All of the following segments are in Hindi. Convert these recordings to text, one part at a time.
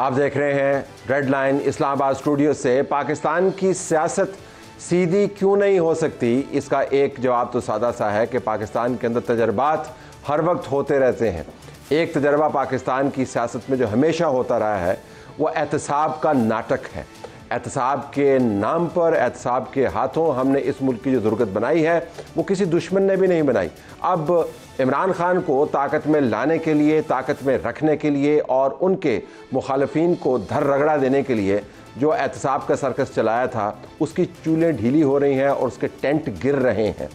आप देख रहे हैं रेड लाइन इस्लामाबाद स्टूडियो से। पाकिस्तान की सियासत सीधी क्यों नहीं हो सकती, इसका एक जवाब तो सादा सा है कि पाकिस्तान के अंदर तजर्बात हर वक्त होते रहते हैं। एक तजर्बा पाकिस्तान की सियासत में जो हमेशा होता रहा है वो एहतसाब का नाटक है। एहतसाब के नाम पर, एहतसाब के हाथों हमने इस मुल्क की जो ज़रूरत बनाई है वो किसी दुश्मन ने भी नहीं बनाई। अब इमरान खान को ताकत में लाने के लिए, ताकत में रखने के लिए और उनके मुखालफिन को धर रगड़ा देने के लिए जो एहतसाब का सर्कस चलाया था उसकी चूलें ढीली हो रही हैं और उसके टेंट गिर रहे हैं।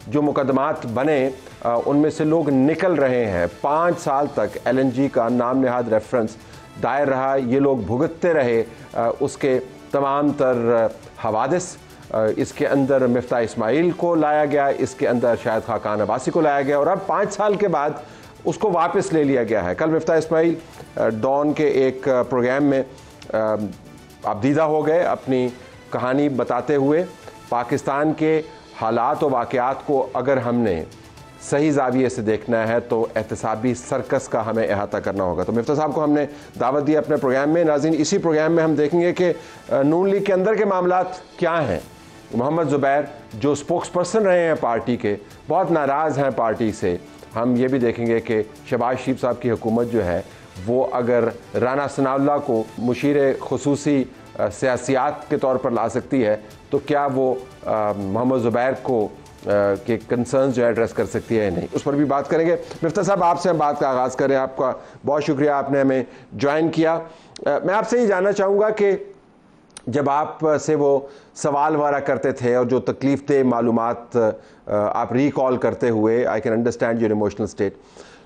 जो मुकदमात बने उनमें से लोग निकल रहे हैं। 5 साल तक LNG का नाम नहाद रेफरेंस दायर रहा, ये लोग भुगतते रहे उसके तमाम तर हवादिस। इसके अंदर मिफ्ता इस्माइल को लाया गया, इसके अंदर शाहिद खाकान अब्बासी को लाया गया और अब 5 साल के बाद उसको वापस ले लिया गया है। कल मिफ्ता इस्माइल डॉन के एक प्रोग्राम में अबदीदा हो गए अपनी कहानी बताते हुए। पाकिस्तान के हालात और वाक़यात को अगर हमने सही ज़ाविये से देखना है तो एहतसाबी सर्कस का हमें अहाता करना होगा। तो मिफ्ता साहब को हमने दावत दी अपने प्रोग्राम में। नाज़रीन, इसी प्रोग्राम में हम देखेंगे कि नून लीग के अंदर के मामलात क्या हैं। मोहम्मद ज़ुबैर जो स्पोक्स पर्सन रहे हैं पार्टी के, बहुत नाराज़ हैं पार्टी से। हम ये भी देखेंगे कि शहबाज शरीफ साहब की हुकूमत जो है वो अगर राना सनाउल्लाह को मुशीर खुसूसी सियासियात के तौर पर ला सकती है तो क्या वो मोहम्मद ज़ुबैर को के कंसर्न्स जो एड्रेस कर सकती है या नहीं, उस पर भी बात करेंगे। मिफ्ता साहब, आपसे हम बात का आगाज़ करें। आपका बहुत शुक्रिया, आपने हमें ज्वाइन किया। मैं आपसे ये जानना चाहूँगा कि जब आप से वो सवाल वारा करते थे और जो तकलीफ दे मालूमात आप रिकॉल करते हुए, I can understand your emotional state,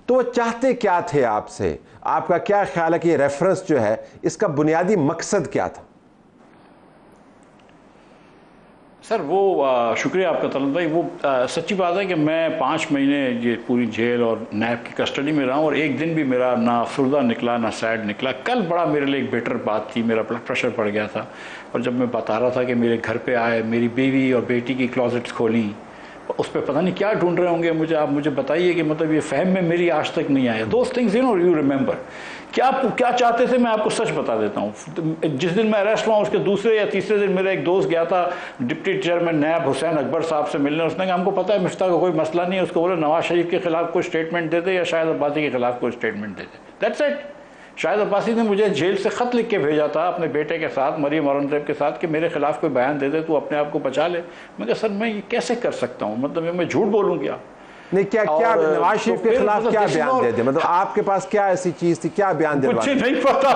तो वो चाहते क्या थे आपसे? आपका क्या ख्याल है कि ये रेफरेंस जो है इसका बुनियादी मकसद क्या था? सर वो शुक्रिया आपका तलत भाई। वो सच्ची बात है कि मैं 5 महीने ये पूरी जेल और नैब की कस्टडी में रहा हूँ और एक दिन भी मेरा ना अफसरदा निकला ना सैड निकला। कल बड़ा मेरे लिए एक बेटर बात थी, मेरा ब्लड प्रेशर बढ़ गया था और जब मैं बता रहा था कि मेरे घर पे आए, मेरी बीवी और बेटी की क्लॉजेट्स खोली, उस पर पता नहीं क्या ढूंढ रहे होंगे मुझे, आप मुझे बताइए कि मतलब ये फहम में मेरी आज तक नहीं आया। दोस्त थिंग्स यू रिमेंबर। क्या चाहते थे मैं आपको सच बता देता हूँ। जिस दिन मैं अरेस्ट हुआ उसके दूसरे या तीसरे दिन मेरा एक दोस्त गया था डिप्टी चेयरमैन नैब हुसैन अकबर साहब से मिलने। उसने कहा हमको पता है मिफ्ता का कोई मसला नहीं है, उसको बोले नवाज शरीफ के खिलाफ कोई स्टेटमेंट दे दे या शाहिद अब्बासी के खिलाफ कोई statement they they, that's it. Shahid Abbasi ने मुझे जेल से ख़त लिख के भेजा था अपने बेटे के साथ, मरीम औरंगज़ेब के साथ, कि मेरे खिलाफ कोई बयान दे दे तो अपने आप को बचा ले। मैं कहा सर मैं ये कैसे कर सकता हूँ, मतलब मैं झूठ बोलूँ क्या? नहीं, क्या नवाज शरीफ के खिलाफ क्या बयान दे दे? मतलब आपके पास क्या ऐसी चीज़ थी, क्या बयान दे? मुझे नहीं पता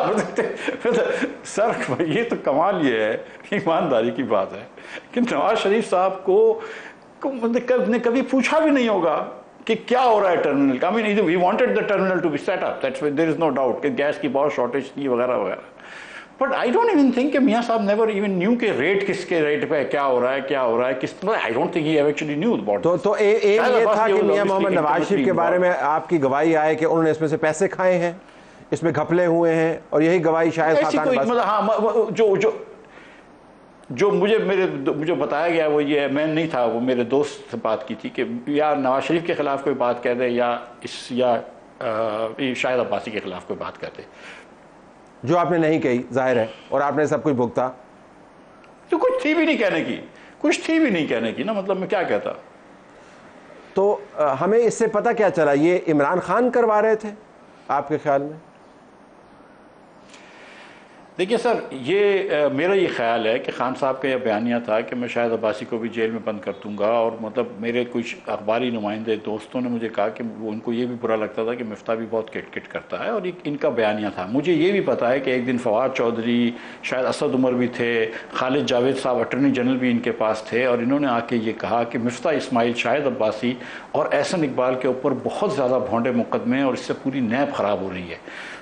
सर। ये तो कमाल ये है, ईमानदारी की बात है कि नवाज शरीफ साहब को कभी पूछा भी नहीं होगा कि क्या हो रहा है टर्मिनल का। I mean we wanted the terminal to be set up, that's there is no doubt कि गैस की बहुत शॉर्टेज थी वगैरह वगैरह। But I don't even think कि मियां साहब नेवर इवन न्यू के रेट किसके रेट पे क्या हो रहा है किस तरह। I don't think he actually knew about. तो ये था कि मियां मोहम्मद नवाज शरीफ के बारे में आपकी गवाही आए कि उन्होंने इसमें से पैसे खाए हैं, इसमें घपले हुए हैं, और यही गवाही शायद जो मुझे बताया गया वो ये, मैं नहीं था, वो मेरे दोस्त से बात की थी कि या नवाज शरीफ के खिलाफ कोई बात कह दे या शाहिद अब्बासी के खिलाफ कोई बात कह दे, जो आपने नहीं कही जाहिर है, और आपने सब कुछ भुगता। तो कुछ थी भी नहीं कहने की ना, मतलब मैं क्या कहता। तो हमें इससे पता क्या चला, ये इमरान खान करवा रहे थे आपके ख्याल में? देखिए सर, ये मेरा ये ख्याल है कि खान साहब का यह बयानिया था कि मैं शाहिद अब्बासी को भी जेल में बंद कर दूंगा, और मतलब मेरे कुछ अखबारी नुमाइंदे दोस्तों ने मुझे कहा कि वो उनको ये भी बुरा लगता था कि मिफ्ता भी बहुत किट करता है, और इनका बयानिया था। मुझे ये भी पता है कि एक दिन फवाद चौधरी, शायद असद उमर भी थे, खालिद जावेद साहब अटर्नी जनरल भी इनके पास थे, और इन्होंने आके ये कहा कि मिफ्ता इस्माइल, शाहिद अब्बासी और एहसन इकबाल के ऊपर बहुत ज़्यादा भोंडे मुकदमे हैं और इससे पूरी नैब ख़राब हो रही है।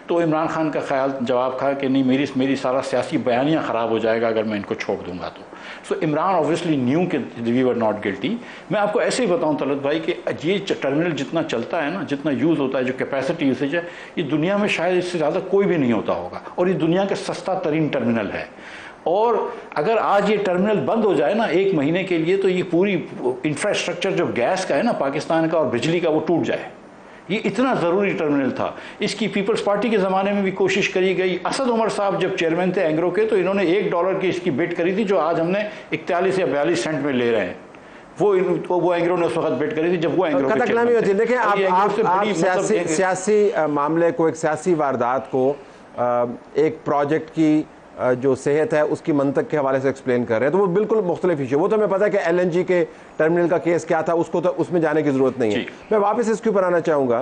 तो इमरान खान का ख्याल जवाब था कि नहीं, मेरी सारा सियासी बयानिया ख़राब हो जाएगा अगर मैं इनको छोड़ दूंगा तो। सो इमरान ऑब्वियसली न्यू कि वी वर नॉट गिल्टी। मैं आपको ऐसे ही बताऊं तलत भाई कि ये टर्मिनल जितना चलता है ना, जितना यूज़ होता है, जो कैपेसिटी यूसेज है, ये दुनिया में शायद इससे ज़्यादा कोई भी नहीं होता होगा, और ये दुनिया का सस्ता तरीन टर्मिनल है। और अगर आज ये टर्मिनल बंद हो जाए ना 1 महीने के लिए, तो ये पूरी इंफ्रास्ट्रक्चर जो गैस का है ना पाकिस्तान का और बिजली का, वो टूट जाए। ये इतना ज़रूरी टर्मिनल था। इसकी पीपल्स पार्टी के ज़माने में भी कोशिश करी गई। असद उमर साहब जब चेयरमैन थे एंग्रो के, तो इन्होंने $1 की इसकी बिड करी थी, जो आज हमने 41 या 42 सेंट में ले रहे हैं। वो एंग्रो ने उस वक्त बिड करी थी जब वो एंग्रो के चेयरमैन होती है। देखिए आप सियासी मामले को, एक सियासी वारदात को एक प्रोजेक्ट की जो सेहत है उसकी मंतक के हवाले से एक्सप्लेन कर रहे हैं, तो वो बिल्कुल मुख्तलिफ इशू। वो तो हमें पता है कि LNG के टर्मिनल का केस क्या था, उसको तो उसमें जाने की ज़रूरत नहीं है। मैं वापस इसके ऊपर आना चाहूँगा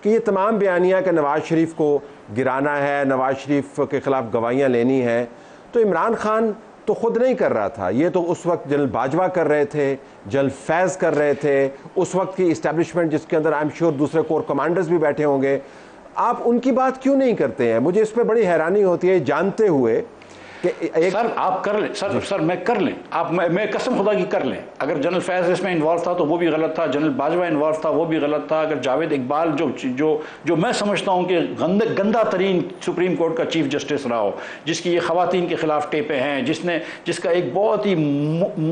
कि ये तमाम बयानियाँ कि नवाज़ शरीफ को गिराना है, नवाज़ शरीफ के ख़िलाफ़ गवाहियाँ लेनी है, तो इमरान खान तो ख़ुद नहीं कर रहा था, ये तो उस वक्त जनरल बाजवा कर रहे थे, जनरल फैज़ कर रहे थे, उस वक्त की इस्टेब्लिशमेंट जिसके अंदर आई एम श्योर दूसरे कोर कमांडर्स भी बैठे होंगे। आप उनकी बात क्यों नहीं करते हैं? मुझे इस पर बड़ी हैरानी होती है, जानते हुए कि सर आप कर लें, सर मैं कर लें, आप मैं कसम खुदा की कर लें। अगर जनरल फैज़ इसमें इन्वॉल्व था तो वो भी गलत था, जनरल बाजवा इन्वॉल्व था वो भी गलत था। अगर जावेद इकबाल जो मैं समझता हूँ कि गंदा तरीन सुप्रीम कोर्ट का चीफ जस्टिस रहा हो, जिसकी ये ख़वातीन के खिलाफ टेपें हैं, जिसका एक बहुत ही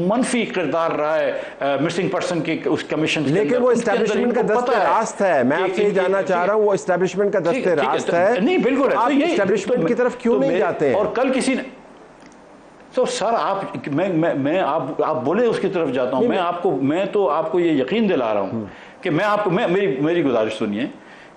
मनफी किरदार रहा है मिसिंग पर्सन के उस कमीशन। लेकिन वो एस्टेब्लिशमेंट का दस्ते रास्त है। मैं आपसे ये जानना चाह रहा हूँ, वो एस्टेब्लिशमेंट का दस्ते रास्त है। नहीं बिल्कुल, आप एस्टेब्लिशमेंट की तरफ क्यों नहीं जाते हैं? और कल किसी ने तो सर आप बोले उसकी तरफ जाता हूं। मैं तो आपको ये यकीन दिला रहा हूं कि मेरी गुजारिश सुनिए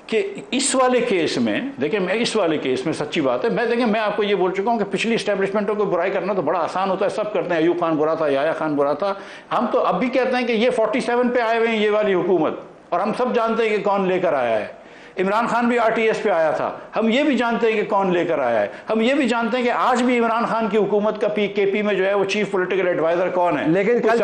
कि इस वाले केस में, देखिए मैं इस वाले केस में सच्ची बात है, मैं आपको ये बोल चुका हूं कि पिछली एस्टेब्लिशमेंटों को बुराई करना तो बड़ा आसान होता है, सब करते हैं। अयूब खान बुरा था, याया खान बुरा था, हम तो अब भी कहते हैं कि ये 47 पे आए हुए हैं ये वाली हुकूमत, और हम सब जानते हैं कि कौन लेकर आया है। इमरान खान भी RTS पे आया था, हम ये भी जानते हैं कि कौन लेकर आया है। हम ये भी जानते हैं कि आज भी इमरान खान की हुकूमत का KP में जो है वो चीफ पॉलिटिकल एडवाइजर कौन है। लेकिन कल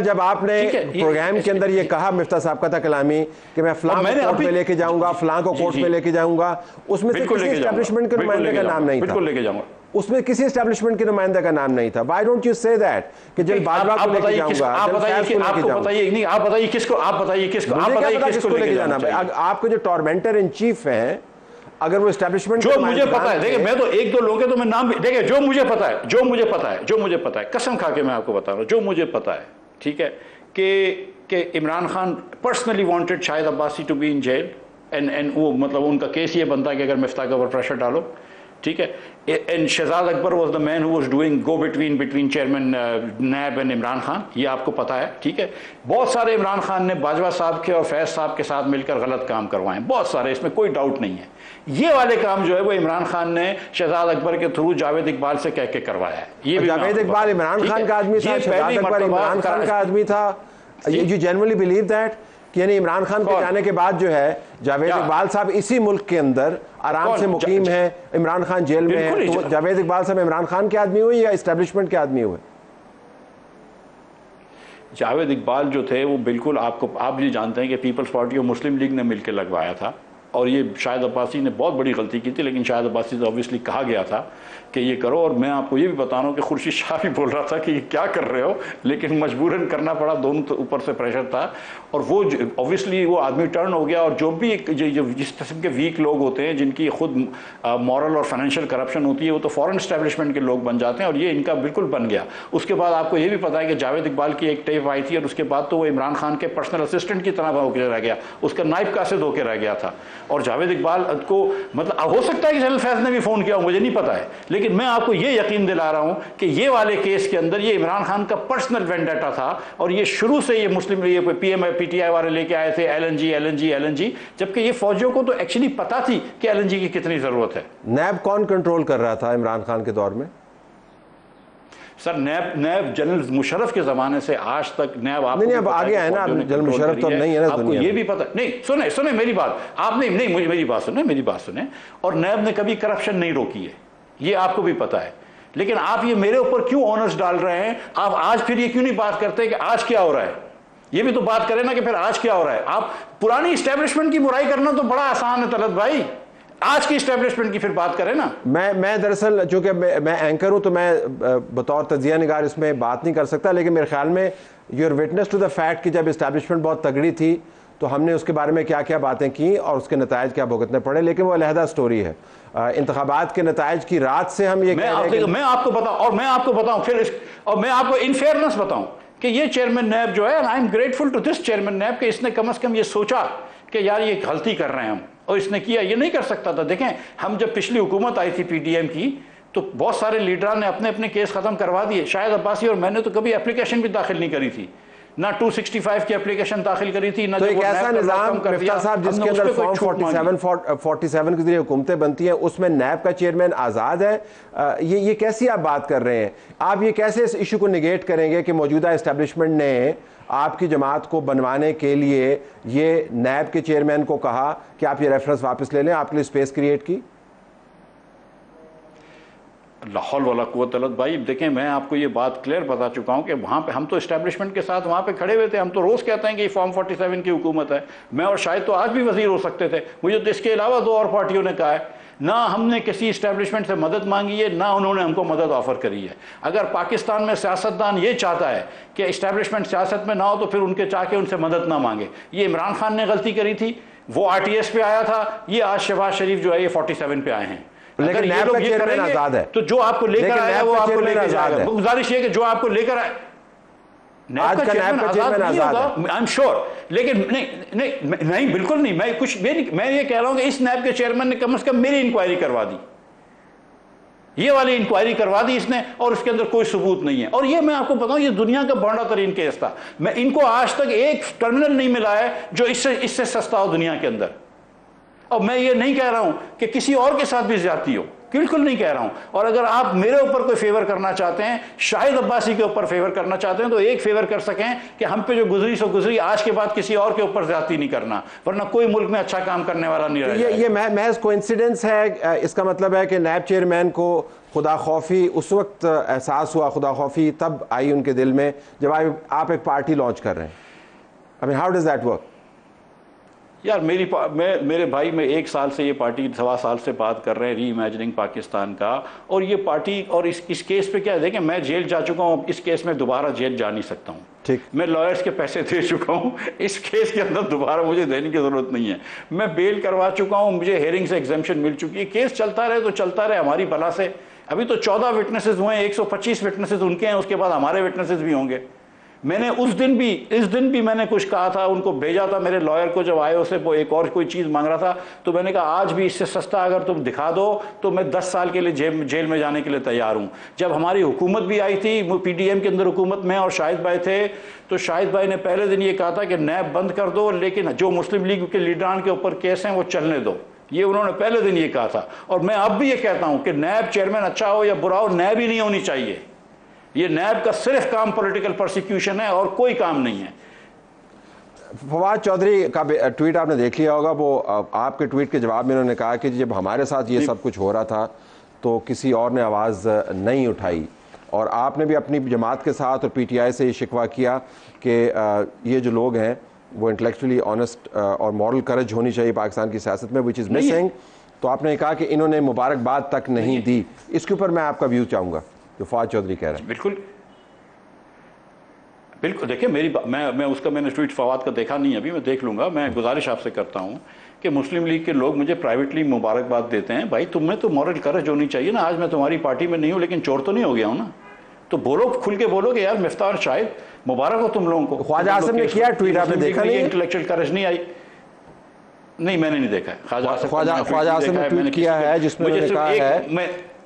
जब आपने प्रोग्राम के अंदर ये कहा, मिफ्ता साहब का था कलामी, कि मैं फलां को कोर्ट में लेके जाऊंगा, फलां को कोर्ट में लेके जाऊंगा, उसमें से किसी एस्टेब्लिशमेंट के नुमाइंदे का नाम नहीं था। बिल्कुल लेके जाऊंगा, उसमें किसी एस्टेब्लिशमेंट के नुमाइंदा का नाम नहीं था। Why don't you say that कि जब बाजवा को लेके जाऊंगा, आप बताइए किसको लेके जाना है? आपके जो टॉर्मेंटर इन चीफ हैं, अगर वो एस्टेब्लिशमेंट, जो मुझे पता है, देखिए मैं तो एक दो लोगों के तो मैं नाम भी, देखिए जो मुझे पता है, कसम खा के मैं आपको बता रहा हूं, जो मुझे पता है, ठीक है, कि Imran Khan personally wanted Shahid Abbasi to be in jail, and वो मतलब उनका केस ये बनता है कि अगर मिफ्ता के ऊपर प्रेशर डालो, ठीक है। And Shahzad Akbar was the man who was doing go between chairman NAB and Imran Khan, ये आपको पता है, ठीक है। बहुत सारे इमरान खान ने बाजवा साहब के और फैज साहब के साथ मिलकर गलत काम करवाए, बहुत सारे, इसमें कोई डाउट नहीं है। ये वाले काम जो है वो इमरान खान ने शहजाद अकबर के थ्रू जावेद इकबाल से कह के करवाया है। ये जावेद इकबाल इमरान खान का आदमी था, शहजाद अकबर इमरान खान का आदमी था। You genuinely believe that? यानी इमरान खान के जाने के बाद जो है जावेद इकबाल साहब इसी मुल्क के अंदर आराम से मुकीम है, इमरान खान जेल में है, तो जावेद इकबाल साहब इमरान खान के आदमी हुए या एस्टेब्लिशमेंट के आदमी हुए? जावेद इकबाल जो थे वो बिल्कुल आप ये जानते हैं कि पीपल्स पार्टी और मुस्लिम लीग ने मिलकर लगवाया था, और ये शाहिद अब्बासी ने बहुत बड़ी गलती की थी, लेकिन शाहिद अब्बासी से ऑब्वियसली कहा गया था कि ये करो। और मैं आपको ये भी बता रहा हूँ कि खुर्शीद शाह भी बोल रहा था कि ये क्या कर रहे हो, लेकिन मजबूरन करना पड़ा, दोनों तो ऊपर से प्रेशर था, और वो ऑब्वियसली वो आदमी टर्न हो गया। और जो भी जिस किस्म के वीक लोग होते हैं, जिनकी खुद मॉरल और फाइनेंशियल करप्शन होती है, वो तो फॉरेन एस्टेब्लिशमेंट के लोग बन जाते हैं, और ये इनका बिल्कुल बन गया। उसके बाद आपको ये भी पता है कि जावेद इकबाल की एक टेप आई थी, और उसके बाद तो वो इमरान खान के पर्सनल असिस्टेंट की तरह होकर रह गया, उसका नाइब कासिद होकर रह गया था। और जावेद इकबाल को मतलब हो सकता है कि जनरल फैज ने भी फोन किया, मुझे नहीं पता है, लेकिन मैं आपको ये यकीन दिला रहा हूं कि ये वाले केस के अंदर ये इमरान खान का पर्सनल वेंडेटा था, और ये शुरू से ये मुस्लिम PTI वाले लेके आए थे LNG, जबकि ये फौजियों को तो एक्चुअली पता थी कि LNG की कितनी जरूरत है। नैब कौन कंट्रोल कर रहा था इमरान खान के दौर में? सर नैब जनरल मुशर्रफ के जमाने से आज तक नैब आप नहीं, अब आगे है ना, जनरल मुशर्रफ तो नहीं है ना, आपको ये भी पता नहीं। सुने मेरी बात, आपने नहीं मेरी बात सुने, और नैब ने कभी करप्शन नहीं रोकी है, ये आपको भी पता है। लेकिन आप ये मेरे ऊपर क्यों ऑनर्स डाल रहे हैं? आप आज फिर ये क्यों नहीं बात करते कि आज क्या हो रहा है? ये भी तो बात करें ना कि फिर आज क्या हो रहा है। आप पुरानी एस्टेब्लिशमेंट की बुराई करना तो बड़ा आसान है तलत भाई, आज की एस्टेब्लिशमेंट की फिर बात करें ना। मैं दरअसल चूंकि मैं एंकर हूं तो मैं बतौर तजिया निगार इसमें बात नहीं कर सकता, लेकिन मेरे ख्याल में you're witness to the fact कि जब एस्टेब्लिशमेंट बहुत तगड़ी थी तो हमने उसके बारे में क्या क्या बातें की और उसके नतायज क्या भुगतने पड़े, लेकिन वो अलहदा स्टोरी है। इंतखाबात के नतायज की रात से हम ये मैं आपको बताऊं और मैं आपको इन फेयरनेस बताऊं कि ये चेयरमैन नैब जो है, I am grateful to this chairman NAB कि इसने कम से कम ये सोचा कि यार ये गलती कर रहे हैं हम, और इसने किया, ये नहीं कर सकता था। देखें, हम जब पिछली हुकूमत आई थी पीडीएम की, तो बहुत सारे लीडरान ने अपने अपने केस ख़त्म करवा दिए। शाहिद अब्बासी और मैंने तो कभी एप्लीकेशन भी दाखिल नहीं करी थी, ना 265 की एप्लीकेशन दाखिल करी थी, ना। तो एक ऐसा निज़ाम मिफ्ता साहब जिसके अंदर फॉर्म 47 के जरिए हुकूमतें बनती हैं, उसमें नैब का चेयरमैन आज़ाद है, ये कैसी आप बात कर रहे हैं? आप ये कैसे इस इशू को निगेट करेंगे कि मौजूदा इस्टेब्लिशमेंट ने आपकी जमात को बनवाने के लिए ये नैब के चेयरमैन को कहा कि आप ये रेफरेंस वापस ले लें, आपके लिए स्पेस क्रिएट की? लाहौल वाला कुव्वत अल्लाह भाई, देखें मैं आपको ये बात क्लियर बता चुका हूँ कि वहाँ पे हम तो इस्टेब्लिशमेंट के साथ वहाँ पे खड़े हुए थे। हम तो रोज़ कहते हैं कि ये फॉर्म 47 की हुकूमत है। मैं और शायद तो आज भी वजीर हो सकते थे। मुझे तो इसके अलावा 2 और पार्टियों ने कहा है, ना हमने किसी इस्टेब्लिशमेंट से मदद मांगी है, ना उन्होंने हमको मदद ऑफर करी है। अगर पाकिस्तान में सियासतदान ये चाहता है कि इस्टेब्लिशमेंट सियासत में ना हो, तो फिर उनके चाह के उनसे मदद ना मांगे। ये इमरान खान ने गलती करी थी, वो RTS पे आया था, ये आज शहबाज शरीफ जो है ये 47 पे आए हैं। लेकिन नैब का चेयरमैन आजाद है, तो जो आपको लेकर आया वो आपको लेकर जाएगा। गुजारिश ये कि जो आपको लेकर आए, आज का नैब का चेयरमैन आजाद है, आई एम श्योर। लेकिन नहीं बिल्कुल नहीं, मैं ये कह रहा हूं कि इस नैब के चेयरमैन ने कम से कम मेरी इंक्वायरी करवा दी, ये वाली इंक्वायरी करवा दी इसने, और उसके अंदर कोई सबूत नहीं है। और ये मैं आपको बताऊं, ये दुनिया का बड़ा तरीन केस था। मैं इनको आज तक एक टर्मिनल नहीं मिला है जो इससे सस्ता हो दुनिया के अंदर। और मैं ये नहीं कह रहा हूं कि किसी और के साथ भी ज्यादती हो, बिल्कुल नहीं कह रहा हूं। और अगर आप मेरे ऊपर कोई फेवर करना चाहते हैं, शाहिद अब्बासी के ऊपर फेवर करना चाहते हैं, तो एक फेवर कर सकें कि हम पे जो गुजरी सो गुजरी, आज के बाद किसी और के ऊपर ज्यादती नहीं करना, वरना कोई मुल्क में अच्छा काम करने वाला नहीं रहेगा। ये महज कोइंसिडेंस है? इसका मतलब है कि नैब चेयरमैन को खुदा खौफी उस वक्त एहसास हुआ, खुदा खौफी तब आई उनके दिल में जब आप एक पार्टी लॉन्च कर रहे हैं? I mean how does that work? यार मेरे भाई, मैं 1 साल से ये पार्टी 1.25 साल से बात कर रहे हैं री इमेजिनिंग पाकिस्तान का, और ये पार्टी और इस केस पे क्या है, देखें मैं जेल जा चुका हूँ, इस केस में दोबारा जेल जा नहीं सकता हूँ। ठीक, मैं लॉयर्स के पैसे दे चुका हूँ, इस केस के अंदर दोबारा मुझे देने की जरूरत नहीं है। मैं बेल करवा चुका हूँ, मुझे हेयरिंग से एग्जेम्पशन मिल चुकी है। केस चलता रहे तो चलता रहे, हमारी भला से। अभी तो 14 विटनेसेस हुए हैं, 125 विटनेसेस उनके हैं, उसके बाद हमारे विटनेसेस भी होंगे। मैंने इस दिन भी मैंने कुछ कहा था, उनको भेजा था मेरे लॉयर को, जब आए उसे वो एक और कोई चीज़ मांग रहा था, तो मैंने कहा आज भी इससे सस्ता अगर तुम दिखा दो तो मैं 10 साल के लिए जेल में जाने के लिए तैयार हूँ। जब हमारी हुकूमत भी आई थी, पीडीएम के अंदर हुकूमत में और शाहिद भाई थे, तो शाहिद भाई ने पहले दिन ये कहा था कि नैब बंद कर दो, लेकिन जो मुस्लिम लीग के लीडरान के ऊपर केस हैं वो चलने दो। ये उन्होंने पहले दिन ये कहा था। और मैं अब भी ये कहता हूँ कि नैब चेयरमैन अच्छा हो या बुरा हो, नैब ही नहीं होनी चाहिए। ये नैब का सिर्फ काम पॉलिटिकल प्रोसिक्यूशन है और कोई काम नहीं है। फवाद चौधरी का ट्वीट आपने देख लिया होगा। वो आपके ट्वीट के जवाब में उन्होंने कहा कि जब हमारे साथ ये सब कुछ हो रहा था तो किसी और ने आवाज़ नहीं उठाई, और आपने भी अपनी जमात के साथ और PTI से ये शिकवा किया कि ये जो लोग हैं वो इंटेलेक्चुअली ऑनेस्ट और मॉरल करेज होनी चाहिए पाकिस्तान की सियासत में, विच इज़ मिसिंग। तो आपने कहा कि इन्होंने मुबारकबाद तक नहीं दी। इसके ऊपर मैं आपका व्यू चाहूँगा जो फवाद चौधरी कह रहे हैं। बिल्कुल बिल्कुल, देखिए मैं उसका मैंने ट्वीट फवाद का देखा नहीं, अभी मैं देख लूँगा। मैं गुजारिश आपसे करता हूँ कि मुस्लिम लीग के लोग मुझे प्राइवेटली मुबारकबाद देते हैं। भाई तुम्हें तो मॉरल करेज होनी चाहिए ना। आज मैं तुम्हारी पार्टी में नहीं हूँ, लेकिन चोर तो नहीं हो गया हूँ ना। तो बोलो, खुल के बोलो कि यार मिफ्ता और शाहिद मुबारक हो तुम लोगों को। ख्वाजा आसिम ने किया ट्वीट, आपने देखा नहीं? इंटेलेक्चुअल करेज नहीं आई? नहीं, मैंने नहीं देखा है। ख्वाजा आसिम ने ट्वीट किया है जिसमें उन्होंने कहा है,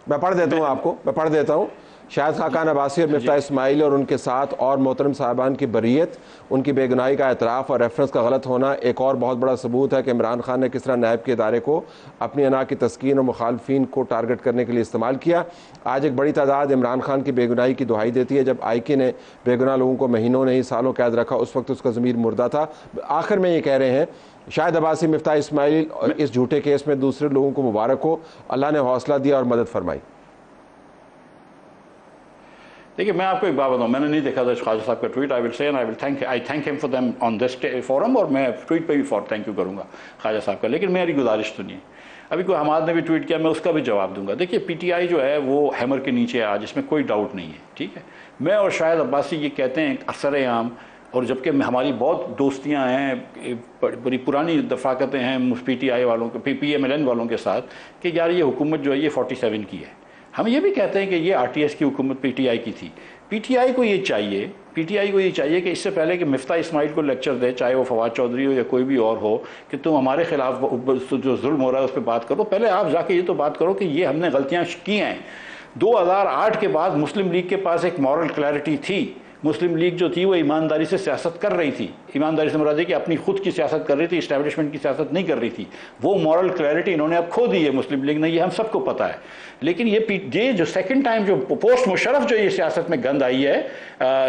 मैं पढ़ देता हूँ आपको, मैं पढ़ देता हूँ। शाहिद खाकान अब्बासी और मिफ्ता इस्माइल और उनके साथ और मोहतरम साहबान की बरीयत, उनकी बेगुनाही का एतराफ़ और रेफरेंस का गलत होना एक और बहुत बड़ा सबूत है कि इमरान खान ने किस तरह नैब के इदारे को अपनी अना की तस्कीन और मुखालफिन को टारगेट करने के लिए इस्तेमाल किया। आज एक बड़ी तादाद इमरान खान की बेगुनाही की दुहाई देती है। जब IK ने बेगुनाह लोगों को महीनों नहीं सालों कैद रखा, उस वक्त उसका ज़मीर मुर्दा था। आखिर में ये कह रहे हैं, शाहिद अब्बासी, मिफ्ता इस्माइल इस झूठे केस में दूसरे लोगों को मुबारक हो, अल्लाह ने हौसला दिया और मदद फरमाई। देखिए मैं आपको एक बात बताऊँ, मैंने नहीं देखा था ख्वाजा साहब का tweet. I will say and I thank him for them on this forum, और मैं ट्वीट पे भी थैंक यू करूँगा ख्वाजा साहब का। लेकिन मेरी गुजारिश तो नहीं है, अभी कोई हमाद ने भी ट्वीट किया, मैं उसका भी जवाब दूंगा। देखिए PTI जो है वो हैमर के नीचे है आज, इसमें कोई डाउट नहीं है, ठीक है। मैं और शाहिद अब्बासी ये कहते हैं असर आम, और जबकि हमारी बहुत दोस्तियां हैं, बड़ी पुरानी दफाकतें हैं PTI वालों के, PMLN वालों के साथ, कि यार ये हुकूमत जो है ये 47 की है। हम ये भी कहते हैं कि ये RTS की हुकूमत PTI की थी। पीटीआई को ये चाहिए कि इससे पहले कि मिफ्ता इस्माइल को लेक्चर दे, चाहे वो फवाद चौधरी हो या कोई भी और हो, कि तुम हमारे खिलाफ जो जुल्म हो रहा है उस पर बात करो, पहले आप जाके ये तो बात करो कि ये हमने गलतियां की हैं। 2008 के बाद मुस्लिम लीग के पास एक मॉरल क्लैरिटी थी। मुस्लिम लीग जो थी वो ईमानदारी से सियासत कर रही थी। ईमानदारी से मुराद है कि अपनी खुद की सियासत कर रही थी, इस्टेब्लिशमेंट की सियासत नहीं कर रही थी। वो मॉरल क्लैरिटी इन्होंने अब खो दी है मुस्लिम लीग ने, ये हम सबको पता है। लेकिन ये जो सेकंड टाइम जो पोस्ट मुशर्रफ जो ये सियासत में गंद आई है,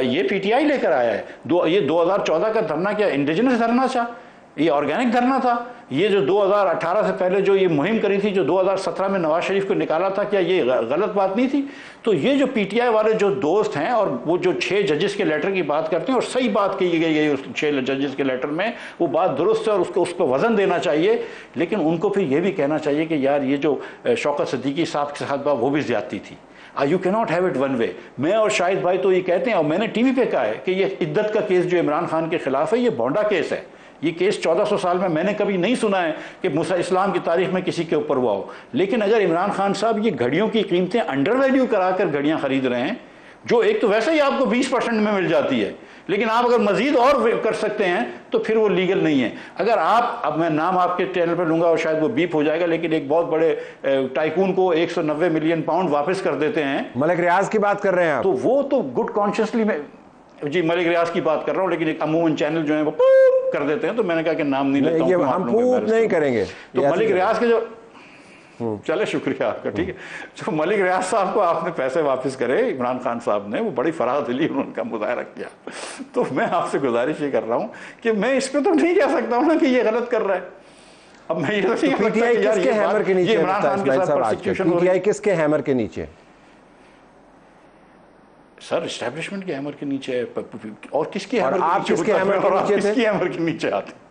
ये पीटीआई लेकर आया है। ये 2014 का धरना क्या इंडिजिनस धरना था? ये ऑर्गेनिक धरना था? ये जो 2018 से पहले जो ये मुहिम करी थी, जो 2017 में नवाज शरीफ को निकाला था, क्या ये गलत बात नहीं थी? तो ये जो पीटीआई वाले जो दोस्त हैं और वो जो 6 जजेस के लेटर की बात करते हैं, और सही बात कही गई है उस 6 जजेस के लेटर में, वो बात दुरुस्त है और उसको उस पर वजन देना चाहिए। लेकिन उनको फिर ये भी कहना चाहिए कि यार ये जो शौकत सिद्दीकी साहब के साथ बात वो भी ज्यादती थी। You cannot have it one way. मैं और शाहिद भाई तो ये कहते हैं, और मैंने टीवी पे कहा है कि ये इद्दत का केस जो इमरान खान के खिलाफ है, ये भोंडा केस है। ये केस 1400 साल में मैंने कभी नहीं सुना है कि मूसा इस्लाम की तारीख में किसी के ऊपर हुआ हो। लेकिन अगर इमरान खान साहब ये घड़ियों की कीमतें अंडर वैल्यू कराकर घड़ियां खरीद रहे हैं, जो एक तो वैसे ही आपको 20% में मिल जाती है, लेकिन आप अगर मजीद और कर सकते हैं तो फिर वो लीगल नहीं है। अगर आप, अब मैं नाम आपके चैनल पर लूंगा और शायद वो बीप हो जाएगा, लेकिन एक बहुत बड़े टाइकून को 190 मिलियन पाउंड वापस कर देते हैं, मलिक रियाज की बात कर रहे हैं आप, तो वो तो गुड कॉन्शियसली में, जी मलिक रियाज की बात कर रहा हूँ, लेकिन एक अमूमन चैनल जो है वो कर देते हैं, तो मैंने कहा कि नाम नहीं लेता हूं, हम पूछ नहीं करेंगे। तो मलिक रियाज के जो चले, शुक्रिया आपका, ठीक है। जो मलिक रियाज साहब को आपने पैसे वापस करे इमरान खान साहब ने, वो बड़ी फरादिली उनका मुजाहरा किया। तो मैं आपसे गुजारिश ये कर रहा हूँ कि मैं इस पर तो नहीं कह सकता हूँ ना कि ये गलत कर रहा है। अब मैं ये तो नहीं कह सकता कि यार ये हैमर के नीचे इमरान खान के साथ प्रोसिक्यूशन हो रही है। किसके हैमर के नीचे? सर एस्टैब्लिशमेंट के हैमर के नीचे है, और किसके हैमर के नीचे आते?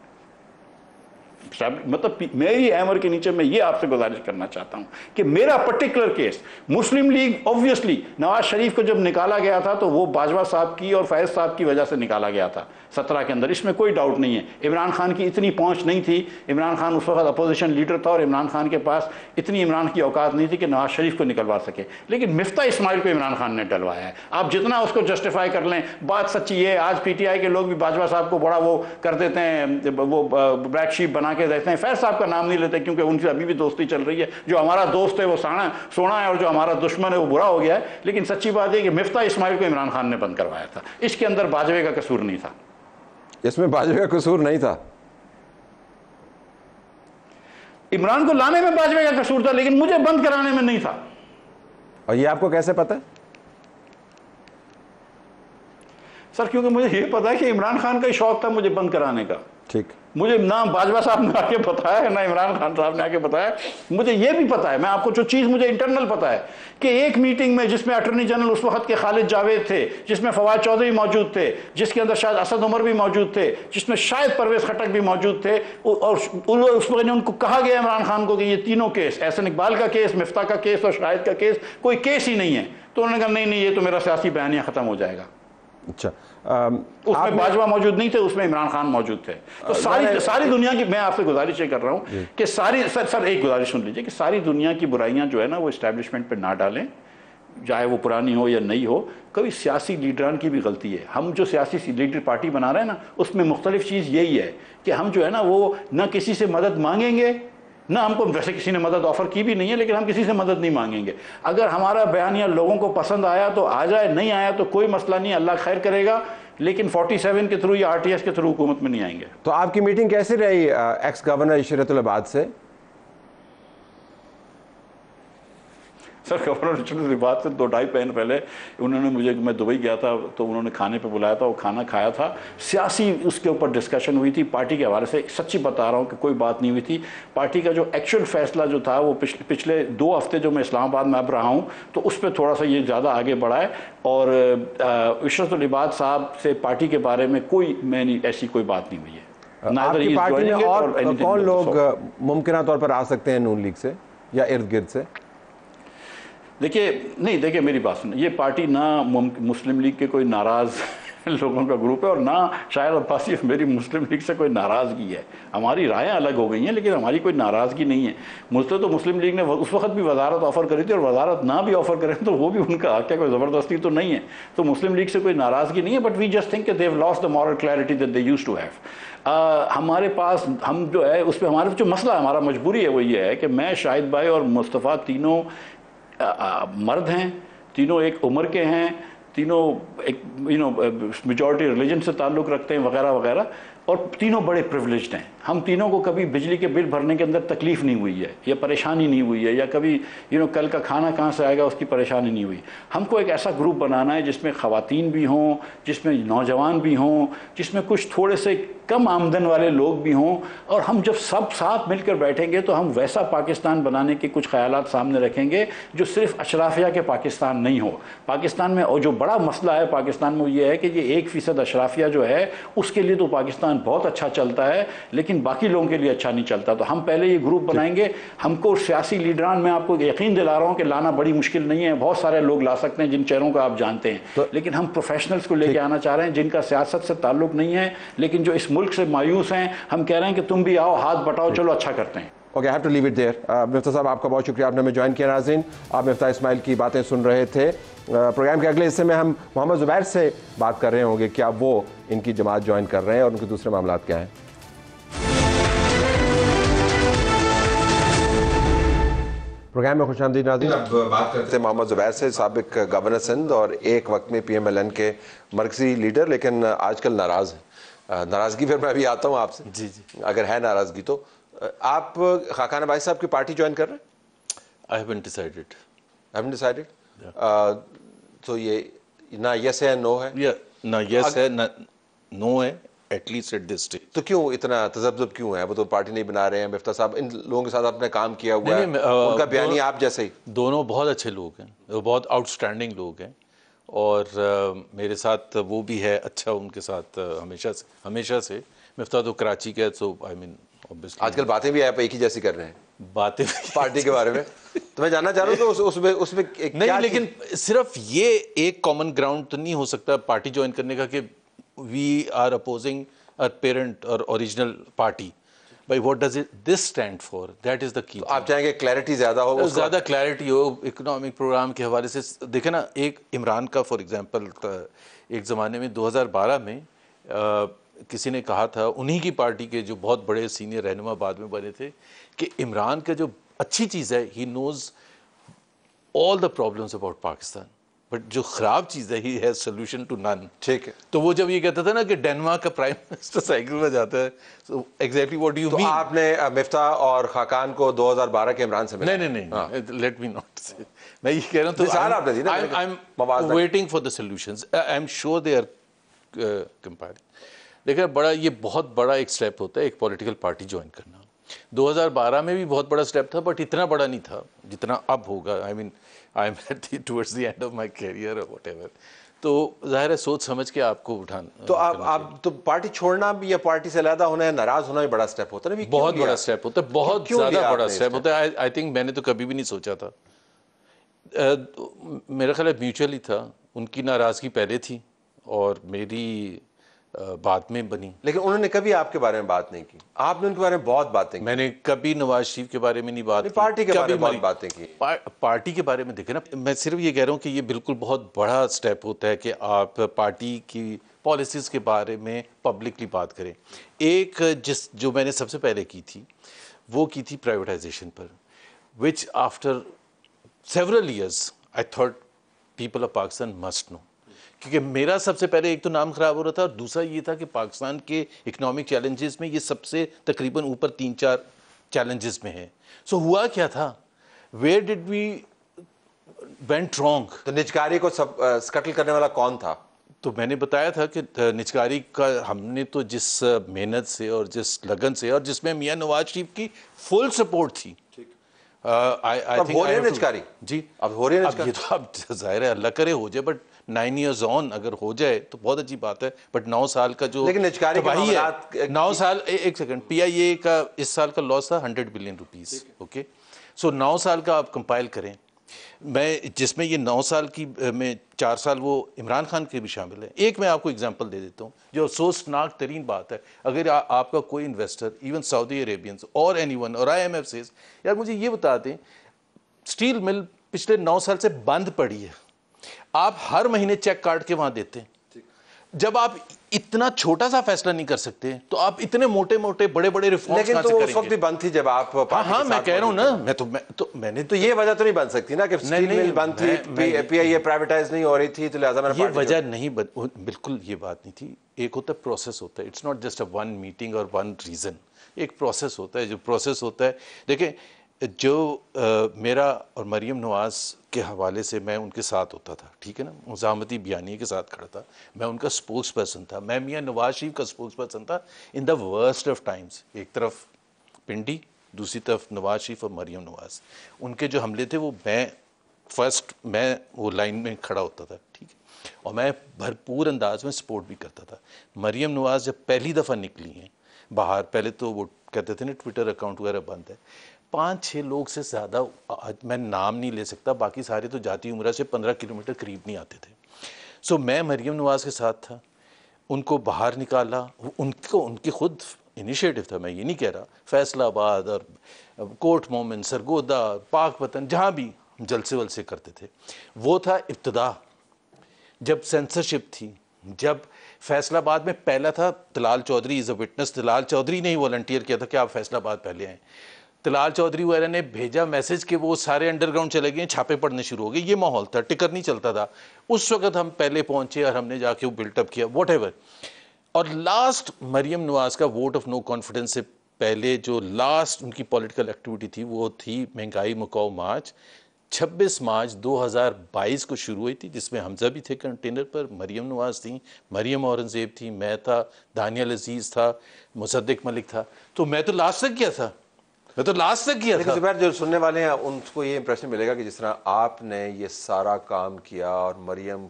मतलब मेरी हैमर के नीचे मैं ये आपसे गुजारिश करना चाहता हूं कि मेरा पर्टिकुलर केस, मुस्लिम लीग ऑब्वियसली नवाज शरीफ को जब निकाला गया था तो वो बाजवा साहब की और फैज साहब की वजह से निकाला गया था 17 के अंदर, इसमें कोई डाउट नहीं है। इमरान खान की इतनी पहुंच नहीं थी, इमरान खान उस वक्त अपोजिशन लीडर था और इमरान खान के पास इतनी इमरान की औकात नहीं थी कि नवाज शरीफ को निकलवा सके। लेकिन मिफ्ता इस्माइल को इमरान खान ने डलवाया है। आप जितना उसको जस्टिफाई कर लें, बात सच्ची है। आज पीटीआई के लोग भी बाजवा साहब को बड़ा वो कर देते हैं, वो ब्लैक शीप बना के देते हैं। फैज साहब का नाम नहीं लेते क्योंकि उनसे अभी भी दोस्ती चल रही है। जो हमारा दोस्त है वो सोना है और जो हमारा दुश्मन है वो बुरा हो गया है। लेकिन सच्ची बात है कि मिफ्ता इस्माइल को इमरान खान ने बंद करवाया था। इसके अंदर बाजवे का कसूर नहीं था। इसमें बाजवे का कसूर नहीं था। इमरान को लाने में बाजवे का कसूर था, लेकिन मुझे बंद कराने में नहीं था। और ये आपको कैसे पता है? सर क्योंकि मुझे ये पता है कि इमरान खान का ही शौक था मुझे बंद कराने का। ठीक, मुझे ना बाजवा साहब ने आके बताया ना इमरान खान साहब ने आके बताया। मुझे ये भी पता है, मैं आपको जो चीज़ मुझे इंटरनल पता है कि एक मीटिंग में जिसमें अटॉर्नी जनरल उस वक्त के खालिद जावेद थे, जिसमें फवाद चौधरी मौजूद थे, जिसके अंदर शायद असद उमर भी मौजूद थे, जिसमें शायद परवेज खटक भी मौजूद थे, और उस वक्त उनको कहा गया इमरान खान को कि ये तीनों केस, एहसन इकबाल का केस, मिफ्ता का केस और शाहिद का केस, कोई केस ही नहीं है। तो उन्होंने कहा नहीं ये तो मेरा सियासी बयानिया खत्म हो जाएगा। अच्छा, उसमें बाजवा मौजूद नहीं थे, उसमें इमरान खान मौजूद थे। तो सारी दुनिया की, मैं आपसे गुजारिश ये कर रहा हूं कि सारी सर एक गुजारिश सुन लीजिए कि सारी दुनिया की बुराइयां जो है ना वो एस्टैब्लिशमेंट पे ना डालें, चाहे वो पुरानी हो या नई हो। कभी सियासी लीडरान की भी गलती है। हम जो सियासी लीडर पार्टी बना रहे हैं ना, उसमें मुख्तलिफ चीज़ यही है कि हम जो है ना वो ना किसी से मदद मांगेंगे, ना हमको वैसे किसी ने मदद ऑफर की भी नहीं है, लेकिन हम किसी से मदद नहीं मांगेंगे। अगर हमारा बयानिया लोगों को पसंद आया तो आ जाए, नहीं आया तो कोई मसला नहीं, अल्लाह खैर करेगा। लेकिन 47 के थ्रू या आरटीएस के थ्रू हुकूमत में नहीं आएंगे। तो आपकी मीटिंग कैसी रही एक्स गवर्नर इशरतुल इबाद से? सर गवर्नर इशरतुल इबाद से 2-2.5 महीने पहले उन्होंने मुझे, मैं दुबई गया था तो उन्होंने खाने पे बुलाया था, वो खाना खाया था। सियासी उसके ऊपर डिस्कशन हुई थी पार्टी के हवाले से। सच्ची बता रहा हूँ कि कोई बात नहीं हुई थी। पार्टी का जो एक्चुअल फैसला जो था वो पिछले 2 हफ्ते जो मैं इस्लामाबाद में अब रहा हूँ तो उस पर थोड़ा सा ये ज़्यादा आगे बढ़ा है। और इशरतुल इबाद साहब से पार्टी के बारे में कोई ऐसी कोई बात नहीं हुई है। आपकी पार्टी में और कौन लोग मुमकिन तौर पर आ सकते हैं नून लीग से या इर्द गिर्द से? देखिए मेरी बात सुनिए, ये पार्टी ना मुस्लिम लीग के कोई नाराज़ लोगों का ग्रुप है, और ना शायद अब्बासी मेरी मुस्लिम लीग से कोई नाराज़गी है। हमारी रायें अलग हो गई हैं, लेकिन हमारी कोई नाराज़गी नहीं है। मुझसे तो मुस्लिम लीग ने उस वक्त भी वजारत ऑफ़र करी थी, और वजारत ना भी ऑफ़र करें तो वो भी उनका हक है, कोई ज़बरदस्ती तो नहीं है। तो मुस्लिम लीग से कोई नाराज़गी नहीं है, but we just think they have lost the moral clarity that they used to have. हमारे पास हम जो है उस पर हमारा जो मसला हमारा मजबूरी है वो ये है कि मैं, शाहिद भाई और मुस्तफ़ा तीनों मर्द हैं, तीनों एक उम्र के हैं, तीनों एक मेजॉरिटी रिलीजन से ताल्लुक़ रखते हैं वगैरह वगैरह, और तीनों बड़े प्रिविलेज्ड हैं। हम तीनों को कभी बिजली के बिल भरने के अंदर तकलीफ़ नहीं हुई है, या परेशानी नहीं हुई है, या कभी कल का खाना कहाँ से आएगा उसकी परेशानी नहीं हुई। हमको एक ऐसा ग्रुप बनाना है जिसमें ख़वातीन भी हों, जिसमें नौजवान भी हों, जिसमें कुछ थोड़े से कम आमदन वाले लोग भी हों, और हम जब सब साथ मिलकर बैठेंगे तो हम वैसा पाकिस्तान बनाने के कुछ ख्यालात सामने रखेंगे जो सिर्फ अशराफिया के पाकिस्तान नहीं हो। पाकिस्तान में और जो बड़ा मसला है पाकिस्तान में वो ये है कि ये 1% अशराफिया जो है उसके लिए तो पाकिस्तान बहुत अच्छा चलता है, लेकिन बाकी लोगों के लिए अच्छा नहीं चलता। तो हम पहले ये ग्रुप बनाएंगे। हमको सियासी लीडरान, मैं आपको यकीन दिला रहा हूँ कि लाना बड़ी मुश्किल नहीं है, बहुत सारे लोग ला सकते हैं जिन चेहरों को आप जानते हैं, लेकिन हम प्रोफेशनल्स को लेके आना चाह रहे हैं जिनका सियासत से ताल्लुक नहीं है, लेकिन जो इस मुल्क से मायूस हैं। हम कह रहे हैं कि तुम भी आओ, हाथ बटाओ, चलो अच्छा करते हैं। Okay, I have to leave it there. Miftah साहब, आपका बहुत शुक्रिया, आपने हमें ज्वाइन किया। नाज़रीन, आप मिफ्ता इस्माइल की बातें सुन रहे थे। प्रोग्राम के अगले हिस्से में हम मोहम्मद ज़ुबैर से बात कर रहे होंगे, क्या वो इनकी जमात ज्वाइन कर रहे हैं और उनके दूसरे मामला क्या हैं। प्रोग्राम में खुशामदीद नाज़रीन। अब बात करते हैं मोहम्मद ज़ुबैर से, साबिक गवर्नर सिंध और एक वक्त में PMLN के मरकज़ी लीडर, लेकिन आजकल नाराज़ हैं। नाराज़गी फिर मैं अभी आता हूँ आपसे। जी जी, अगर है नाराज़गी तो आप खाकान अब्बासी साहब की पार्टी ज्वाइन कर रहे हैं? I haven't decided. haven't decided? तो ये ना यस है नो है? ना यस है ना नो है, एटलीस्ट एट दिस स्टेज। तो क्यों इतना तजब्जुब क्यों है? वो तो पार्टी नहीं बना रहे हैं। मिफ्ता साहब, इन लोगों के साथ आपने काम किया हुआ है, उनका बयानी आप जैसे ही। दोनों बहुत अच्छे लोग हैं, वो बहुत आउटस्टैंडिंग लोग हैं, और मेरे साथ वो भी है अच्छा उनके साथ हमेशा से। मिफ्ता तो कराची का है, सो आई मीन ऑब्वियसली आजकल बातें भी आप एक ही जैसी कर रहे हैं, बातें पार्टी के बारे में। तो मैं जानना चाह रहा हूँ तो उसमें नहीं, लेकिन सिर्फ ये एक कॉमन ग्राउंड तो नहीं हो सकता पार्टी ज्वाइन करने का कि we are opposing a parent और ओरिजिनल पार्टी। भाई what does it this stand for, that is the key. आप चाहेंगे क्लैरिटी ज्यादा हो, ज़्यादा क्लैरिटी हो इकोनॉमिक प्रोग्राम के हवाले से। देखे ना, एक इमरान का फॉर एग्जांपल एक ज़माने में 2012 में किसी ने कहा था, उन्हीं की पार्टी के जो बहुत बड़े सीनियर रहनुमा बाद में बने थे, कि इमरान का जो अच्छी चीज़ है, he knows all the problems about Pakistan, but जो ख़राब चीज़ है, he has solution to none. ठीक है। तो वो जब ये कहता था ना कि डेनमार्क का प्राइम मिनिस्टर साइकिल में जाता है, so exactly what do you mean? आपने मिफ्ता और खाकान को 2012 के इमरान से मिला? नहीं, लेट मी नॉट से। मैं ये कह रहा हूँ, तो I am waiting for the solutions. I am sure they are comparing. देखिए, ये बहुत बड़ा एक स्टेप होता है एक पॉलिटिकल पार्टी ज्वाइन करना। 2012 में भी बहुत बड़ा स्टेप था, बट इतना बड़ा नहीं था जितना अब होगा। I mean I am towards the end of my career और व्हाटएवर। तो जाहिर है सोच समझ के आपको उठाना। तो आप तो पार्टी छोड़ना भी या पार्टी से अलग होना है, नाराज होना भी बड़ा स्टेप होता है ना? बहुत बड़ा स्टेप होता है, बहुत ज़्यादा बड़ा स्टेप होता है। आई थिंक मैंने तो कभी भी नहीं सोचा था। मेरा ख्याल म्यूचुअल ही था। उनकी नाराज़गी पहले थी और मेरी बाद में बनी। लेकिन उन्होंने कभी आपके बारे में बात नहीं की, आपने उनके बारे में बहुत बातें की। मैंने कभी नवाज शरीफ के बारे में नहीं बात की, पार्टी के बारे में बहुत बातें की। पार्टी के बारे में देखे ना, मैं सिर्फ ये कह रहा हूँ कि ये बिल्कुल बहुत बड़ा स्टेप होता है कि आप पार्टी की पॉलिसीज़ के बारे में पब्लिकली बात करें। एक जो मैंने सबसे पहले की थी, वो की थी प्राइवेटाइजेशन पर, which after several years I thought people of Pakistan must know. क्योंकि मेरा सबसे पहले एक तो नाम खराब हो रहा था, और दूसरा ये था कि पाकिस्तान के इकोनॉमिक चैलेंजेस में ये सबसे तकरीबन ऊपर 3-4 चैलेंजेस में है। सो हुआ क्या था, where did we went wrong? तो निजकारी को स्कटल करने वाला कौन था? तो मैंने बताया था कि निजकारी का हमने तो जिस मेहनत से और जिस लगन से, और जिसमें मियां नवाज शरीफ की फुल सपोर्ट थी। अब हो रही है निजकारी जी, अब हो रही है निजकारी। ये तो अब जाहिर है अल्लाह करे हो जाए, बट 9 years ऑन अगर हो जाए तो बहुत अच्छी बात है। बट 9 साल का जो तबाही है, 9 साल, एक सेकंड, PIA का इस साल का लॉस था 100 बिलियन रुपीस। ओके, सो 9 साल का आप कंपाइल करें, मैं जिसमें ये 9 साल की में 4 साल वो इमरान खान के भी शामिल है। एक मैं आपको एग्जांपल दे देता हूँ जो अफसोसनाक तरीन बात है। अगर आपका कोई इन्वेस्टर इवन सऊदी अरेबियंस और एनीवन और IMF से यार मुझे ये बता दें, स्टील मिल पिछले 9 साल से बंद पड़ी है, आप हर महीने चेक काट के वहां देते हैं। जब आप इतना छोटा सा फैसला नहीं कर सकते तो आप इतने मोटे मोटे बड़े बड़े रिफॉर्म्स लेकिन तो उस वक्त भी बंद थी जब आप हाँ मैं कह रहा हूं ना, मैंने तो ये वजह तो नहीं बन सकती ना कि स्टील मिल बंद थी, PIA प्राइवेटाइज नहीं हो रही थी, तो लिहाजा मैंने ये वजह नहीं बिल्कुल ये बात नहीं थी। एक होता है प्रोसेस होता है, it's not just a one meeting और वन रीजन, एक प्रोसेस होता है। जो प्रोसेस होता है, देखें जो मेरा और मरियम नवाज के हवाले से मैं उनके साथ होता था, ठीक है ना, मुज़ाहमती बयानी के साथ खड़ा था, मैं उनका स्पोक्स पर्सन था, मैं मियां नवाज शरीफ का स्पोक्स पर्सन था in the worst of times. एक तरफ पिंडी, दूसरी तरफ नवाज शरीफ और मरियम नवाज, उनके जो हमले थे वो मैं वो लाइन में खड़ा होता था, ठीक है, और मैं भरपूर अंदाज में सपोर्ट भी करता था। मरियम नवाज जब पहली दफ़ा निकली हैं बाहर, पहले तो वो कहते थे ना ट्विटर अकाउंट वगैरह बंद है, 5-6 लोग से ज़्यादा, मैं नाम नहीं ले सकता, बाकी सारे तो जाती उम्र से 15 किलोमीटर करीब नहीं आते थे। सो मैं मरियम नवाज के साथ था, उनको बाहर निकाला, उनके खुद इनिशिएटिव था, मैं ये नहीं कह रहा। फैसलाबाद और कोट मोमिन, सरगोदा, पाकपतन, जहाँ भी जलसे वलसे करते थे, वो था इब्तिदा। जब सेंसरशिप थी, जब फैसलाबाद में पहला था Talal Chaudhry is a witness, Talal Chaudhry ने ही वॉलंटियर किया था कि आप फैसलाबाद पहले आएँ। तलाल चौधरी वगैरह ने भेजा मैसेज कि वो सारे अंडरग्राउंड चले गए, छापे पड़ने शुरू हो गए, ये माहौल था, टिकर नहीं चलता था। उस वक्त हम पहले पहुंचे और हमने जाके वो बिल्टअप किया, व्हाटएवर। और लास्ट मरियम नवाज का वोट ऑफ नो कॉन्फिडेंस से पहले जो लास्ट उनकी पॉलिटिकल एक्टिविटी थी वो थी महंगाई मुकाओ मार्च। 26 मार्च 2022 को शुरू हुई थी, जिसमें हमजा भी थे कंटेनर पर, मरियम नवाज थी, मरियम औरंगजेब थी, मैं था, दानियल अजीज था, मुसद्दिक मलिक था। तो मैं तो लास्ट तक गया था, मैं तो लास्ट तक किया था। जुबैर, जो सुनने वाले हैं उनको ये इंप्रेशन मिलेगा कि जिस तरह आपने ये सारा काम किया और मरियम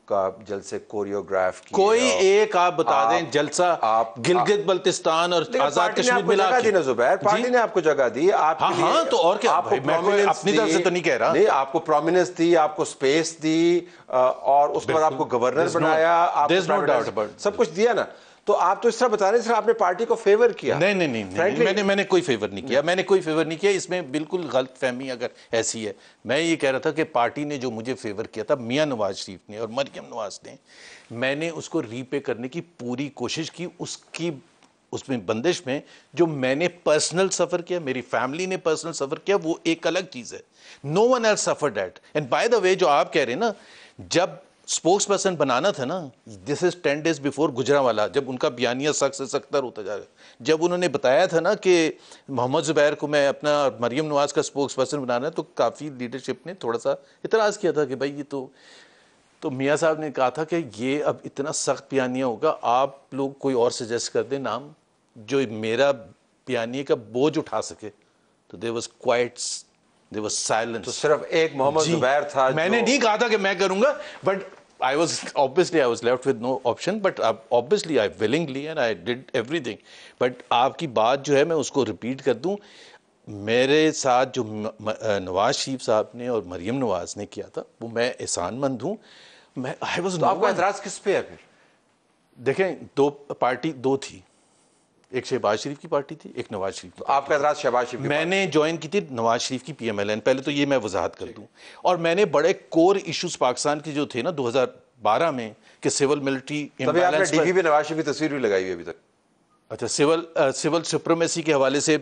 का जलसे कोरियोग्राफ किया, कोई एक आप बता दें जलसा आप गिलगित बल्तिस्तान और आजाद कश्मीर मिला के? जुबैर, पार्टी ने आपको जगह दी, आप हाँ तो और क्या, मैं अपनी तरफ से तो नहीं कह रहा, नहीं, आपको प्रोमिनेंस दी, आपको स्पेस दी, और उसके बाद आपको गवर्नर बनाया, आपको सब कुछ दिया ना। तो आप तो इस तरह बता रहे हैं आपने पार्टी को फेवर किया। नहीं, मैंने कोई फेवर नहीं किया, मैंने कोई फेवर नहीं किया। इसमें बिल्कुल गलत फहमी अगर ऐसी है, मैं ये कह रहा था कि पार्टी ने जो मुझे फेवर किया था, मियां नवाज शरीफ ने और मरियम नवाज ने, मैंने उसको रीपे करने की पूरी कोशिश की। उसमें बंदिश में जो मैंने पर्सनल सफ़र किया, मेरी फैमिली ने पर्सनल सफ़र किया, वो एक अलग चीज़ है। No one else suffered that. And by the way, जो आप कह रहे हैं ना, जब स्पोक्स पर्सन बनाना था ना, this is 10 days before Gujranwala, जब उनका बयानिया सख्त से सख्तर होता जा रहा है, जब उन्होंने बताया था ना कि मोहम्मद जुबैर को मैं अपना मरियम नवाज का स्पोक्स पर्सन बनाना है, तो काफ़ी लीडरशिप ने थोड़ा सा इतराज़ किया था कि भाई ये तो मियाँ साहब ने कहा था कि ये अब इतना सख्त बयानिया होगा, आप लोग कोई और सजेस्ट कर दें नाम जो मेरा बयानिए का बोझ उठा सके। तो there was quiet, there was silence. तो सिर्फ एक मोहम्मद जुबैर था। मैंने नहीं कहा था कि मैं करूंगा, but I was left with no option, but obviously I willingly and I did everything. But आपकी बात जो है मैं उसको रिपीट कर दूं, मेरे साथ जो नवाज शरीफ साहब ने और मरियम नवाज ने किया था वो मैं एहसानमंद हूं। मैं तो आपका एतराज किस पे है फिर? देखें, पार्टी दो थी, एक शहबाज शरीफ की पार्टी थी, एक नवाज शरीफ की। आपका एतराज शहबाज शरीफ की? मैंने ज्वाइन की थी नवाज शरीफ की PMLN, पहले तो ये मैं वजाहत कर दूं। और मैंने बड़े कोर इश्यूज पाकिस्तान के जो थे ना 2012 में, कि सिविल मिलिट्री इम्बैलेंस पर DP पे नवाज शरीफ की तस्वीर भी लगाई हुई अभी तक। अच्छा, सिविल सुप्रीमेसी के हवाले से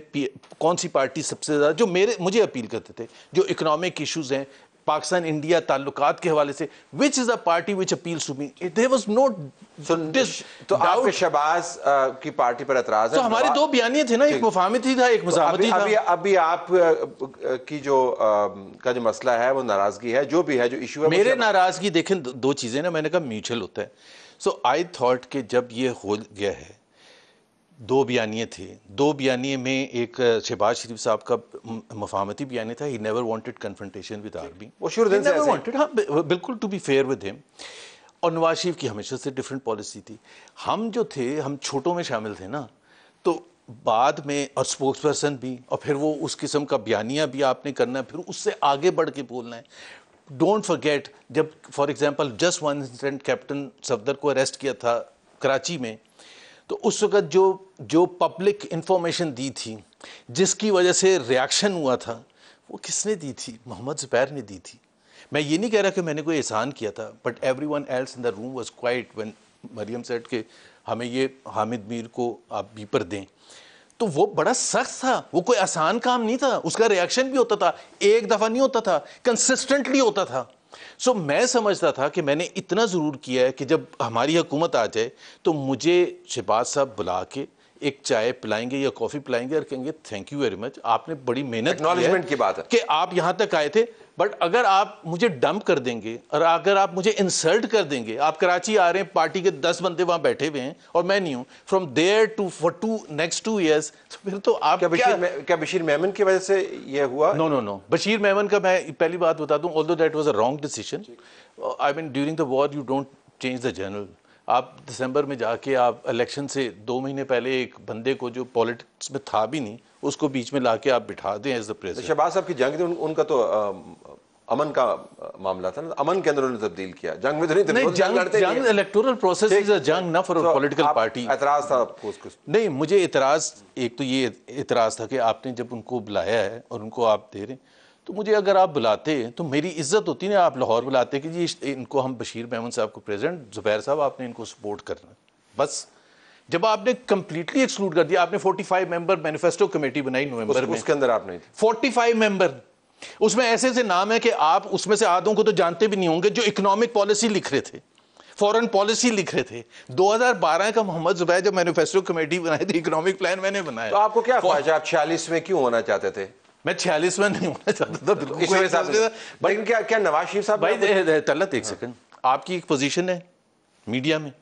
कौन सी पार्टी सबसे ज़्यादा जो मुझे अपील करते थे, जो इकोनॉमिक इश्यूज हैं, पाकिस्तान इंडिया ताल्लुकात के हवाले से, which is a party which appeals to me, there was no this. तो आपके शहबाज की पार्टी पर एतराज है? तो हमारे दो बयानिए थे ना, एक मुफाहमती था, एक मुज़ाहमती था। अभी आप की जो का जो मसला है वो नाराजगी है, जो भी है, जो इशू है, मेरे नाराजगी देखें दो चीजें ना, मैंने कहा म्यूचुअल होता है। सो आई थॉट कि जब ये हो गया है, दो बयानिए थे, दो बयानिए में एक शहबाज शरीफ साहब का मुफाहमती बयानिया था, he never wanted confrontation with army, वो शुरू दिन से ऐसे वांटेड, हाँ बिल्कुल, to be fair with him. और नवाज शरीफ की हमेशा से डिफरेंट पॉलिसी थी। हम जो थे, हम छोटों में शामिल थे ना, तो बाद में और स्पोक्स पर्सन भी, और फिर वो उस किस्म का बयानिया भी आपने करना है, फिर उससे आगे बढ़ के बोलना है। डोंट फॉरगेट, जब for example just one incident captain Safdar को अरेस्ट किया था कराची में, तो उस वक्त जो पब्लिक इंफॉर्मेशन दी थी, जिसकी वजह से रिएक्शन हुआ था, वो किसने दी थी? मोहम्मद ज़ुबैर ने दी थी। मैं ये नहीं कह रहा कि मैंने कोई एहसान किया था, but everyone else in the room was quiet when Maryam said कि हमें ये हामिद मीर को आप बीपर दें। तो वो बड़ा सख्त था, वो कोई आसान काम नहीं था, उसका रिएक्शन भी होता था, एक दफ़ा नहीं होता था, कंसिस्टेंटली होता था। सो मैं समझता था कि मैंने इतना ज़रूर किया है कि जब हमारी हुकूमत आ जाए तो मुझे शहबाज साहब बुला के एक चाय पिलाएंगे या कॉफ़ी पिलाएंगे और कहेंगे थैंक यू वेरी मच, आपने बड़ी मेहनत एक्नॉलेजमेंट की बात है कि आप यहाँ तक आए थे, बट अगर आप मुझे डंप कर देंगे और अगर आप मुझे इंसल्ट कर देंगे, आप कराची आ रहे हैं, पार्टी के 10 बंदे वहाँ बैठे हुए हैं और मैं नहीं हूँ, from there to for next 2 years, फिर तो आप क्या बशीर मेमन की वजह से ये हुआ? नो, बशीर मेमन का मैं पहली बात बता दूं, although that was a wrong decision. I mean during the war you don't change the general. आप दिसंबर में जाके आप इलेक्शन से 2 महीने पहले एक बंदे को जो पॉलिटिक्स में था भी नहीं, उसको बीच में लाके आप बिठा दें एज द प्रेसिडेंट। शहबाज साहब की जंग थी, उनका तो अमन का मामला था ना, अमन के अंदर उन्होंने तब्दील किया, जंग में तो नहीं, जंग इलेक्टोरल प्रोसेस इज अ जंग, ना फॉर अ पॉलिटिकल पार्टी। एतराज था आपको? नहीं, मुझे एतराज, एक तो ये एतराज था कि आपने जब उनको बुलाया है और उनको आप दे रहे हैं, तो मुझे अगर आप बुलाते तो मेरी इज्जत होती ना, आप लाहौर बुलाते कि जी इनको हम बशीर मेमन साहब को प्रेसिडेंट, ज़ुबैर साहब आपने इनको सपोर्ट करना। बस जब आपने कंप्लीटली एक्सक्लूड कर दिया, आपने 45 मेंबर मैनिफेस्टो कमेटी बनाई नवंबर में, उसके अंदर आपने 45 मेंबर, उसमें ऐसे ऐसे नाम है कि आप उसमें से आधों को तो जानते भी नहीं होंगे, जो इकोनॉमिक पॉलिसी लिख रहे थे, फॉरेन पॉलिसी लिख रहे थे। 2012 का मोहम्मद ज़ुबैर जब मैनिफेस्टो कमेटी बनाई थी, इकोनॉमिक प्लान मैंने बनाया। तो आपको क्या ख्वाहिश है, आप 46 में क्यों होना चाहते थे? मैं 46 में नहीं होना चाहता था, लेकिन क्या नवाज शरीफ साहब भाई तलत एक सेकंड, आपकी एक पोजीशन है मीडिया में,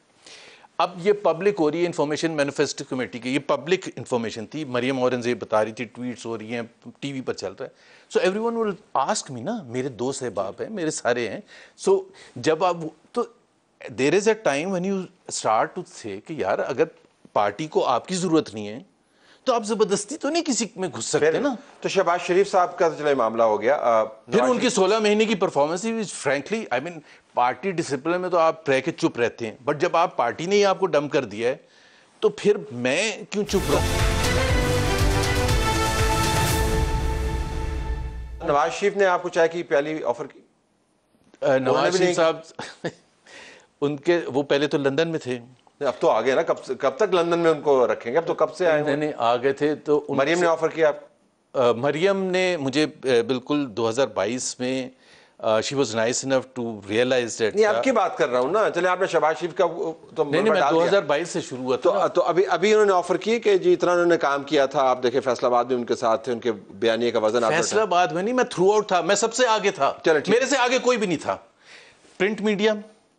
अब ये पब्लिक हो रही है इंफॉर्मेशन मैनिफेस्टो कमेटी की, ये पब्लिक इंफॉर्मेशन थी, मरियम औरंगजेब बता रही थी, ट्वीट्स हो रही हैं, टीवी पर चल रहा है, so everyone will ask me ना, मेरे दोस्त है, बाप है, मेरे सारे हैं, सो जब आप तो there is a time when you start to say कि यार अगर पार्टी को आपकी जरूरत नहीं है तो आप जबरदस्ती तो नहीं किसी में घुस सकते ना। तो शहबाज शरीफ साहब का तो चले मामला हो गया, फिर उनकी 16 महीने की performance frankly I mean, party discipline में तो आप रह के चुप रहते हैं, बट जब आप पार्टी ने ही आपको डंप कर दिया है तो फिर मैं क्यों चुप रहूं? नवाज शरीफ ने आपको चाय की प्याली ऑफर की? नवाज शरीफ साहब उनके वो पहले तो लंदन में थे, अब तो आ गए ना, कब तक लंदन में उनको रखेंगे? अब तो कब से आए? नहीं आ गए थे तो मरियम ने ऑफर किया आप? मरियम ने मुझे बिल्कुल 2022 में she was nice enough to realise that. नहीं, आपकी बात कर रहा हूँ ना, चले आपने शहबाज शरीफ का तो नहीं, मैं 2022 से शुरू हुआ था तो अभी उन्होंने ऑफर की कि जी इतना उन्होंने काम किया था, आप देखे फैसलाबाद में उनके साथ थे, उनके बयानिए का वजन, फैसलाबाद में नहीं, मैं थ्रू आउट था, मैं सबसे आगे था, मेरे से आगे कोई भी नहीं था। Print media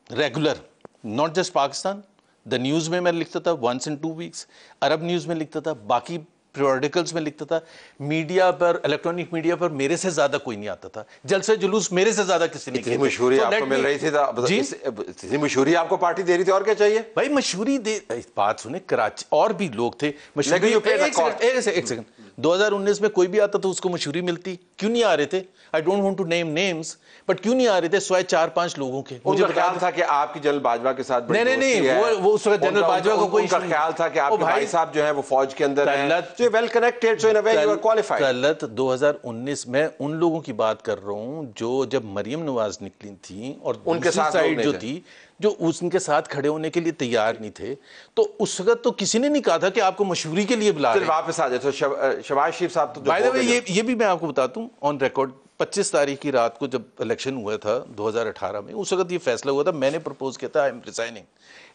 regular, not just Pakistan, the news में मैं लिखता था once in 2 weeks, Arab news में लिखता था, बाकी प्रियोडिकल्स में लिखता था, मीडिया पर, इलेक्ट्रॉनिक मीडिया पर मेरे से ज्यादा कोई नहीं आता था, जलसे जुलूस मेरे से ज्यादा किसी ने किया। मशहूरी आपको मिल रही थी, इतनी मशहूरी आपको पार्टी दे रही थी, और क्या चाहिए भाई? मशहूरी दे, बात सुने, कराची और भी लोग थे मशहूरी। एक सेकंड, 2019 में कोई भी आता तो उसको मशहूरी मिलती, क्यों नहीं आ रहे थे? I don't want to name names, but क्यों नहीं आ रहे थे? सिवाय 4-5 लोगों के। मुझे ख्याल था कि आपकी जनरल बाजवा के साथ नहीं, वो उस वक्त जनरल बाजवा को कोई ख्याल था कि आपके भाई साहब जो है वो फौज के अंदर हैं, तो well connected, so in a way you are qualified. गलत, 2019 में उन लोगों की बात कर रहा हूं जो जब मरियम नवाज निकली थी और उनके साथ साइड जो थी, जो उनके साथ खड़े होने के लिए तैयार नहीं थे, तो उस वक्त तो किसी ने नहीं कहा था कि आपको मशहूरी के लिए बुला रहे हैं। वापस आ जाए तो शहबाज शरीफ साहब तो बाय द वे ये भी मैं आपको बताता हूं ऑन रिकॉर्ड, 25 तारीख की रात को जब इलेक्शन हुआ था 2018 में, उस वक्त ये फैसला हुआ था, मैंने प्रपोज किया था I am resigning,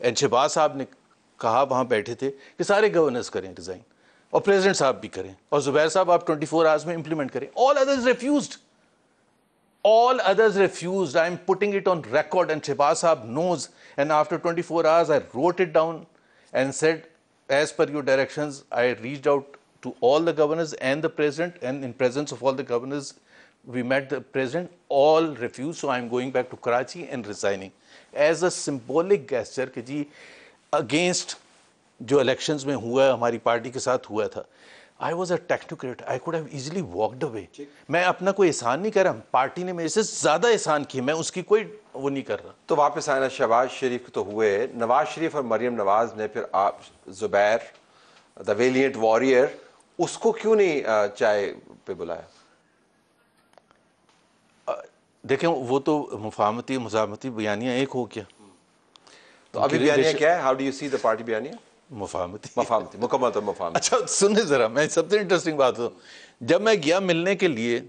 and Shahbaz साहब ने कहा, वहां बैठे थे, कि सारे गवर्नर्स करें रिजाइन और प्रेसिडेंट साहब भी करें और जुबैर साहब आप 24 आवर्स में इंप्लीमेंट करें। All others refused, all others refused. I am putting it on record and Shehbaz Saab knows, and after 24 hours I wrote it down and said, as per your directions, I reached out to all the governors and the president, and in presence of all the governors we met the president, all refused, so I am going back to Karachi and resigning as a symbolic gesture कि जी against जो इलेक्शंस में हुआ हमारी पार्टी के साथ हुआ था, I was a technocrat, I could have easily walked away. मैं अपना कोई एहसान नहीं कर रहा, पार्टी ने मेरे से ज़्यादा एहसान किए, मैं उसकी कोई वो नहीं कर रहा। तो वापस आना शहबाज शरीफ तो हुए, नवाज शरीफ और मरियम नवाज ने फिर आप जुबैर द वेलिएंट वॉरियर, उसको क्यों नहीं चाय पे बुलाया? देखें, वो तो मुफाहमती मुजामती बयानियाँ एक हो गया। तो अभी बयानिया क्या है? How do you see the party बयानिया? मुफाहमती मुकम्मल तो मुफाहमती। अच्छा सुने ज़रा, मैं सबसे इंटरेस्टिंग बात हो, जब मैं गया मिलने के लिए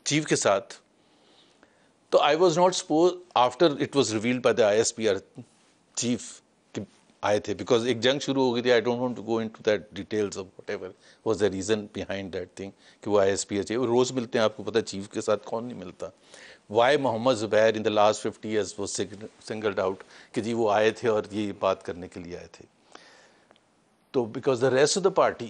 चीफ के साथ, तो आई was not suppose after it was revealed by the ISPR chief कि आए थे, बिकॉज एक जंग शुरू हो गई थी। I don't want to go into that details of whatever was the reason behind that thing कि वो ISPR चाहिए। वो रोज़ मिलते हैं, आपको पता है चीफ के साथ कौन नहीं मिलता। Why Mohammad Zubair in the last 50 years वो सिंगल्ड आउट कि जी वो आए थे और ये बात करने के लिए आए थे। तो because the rest of the party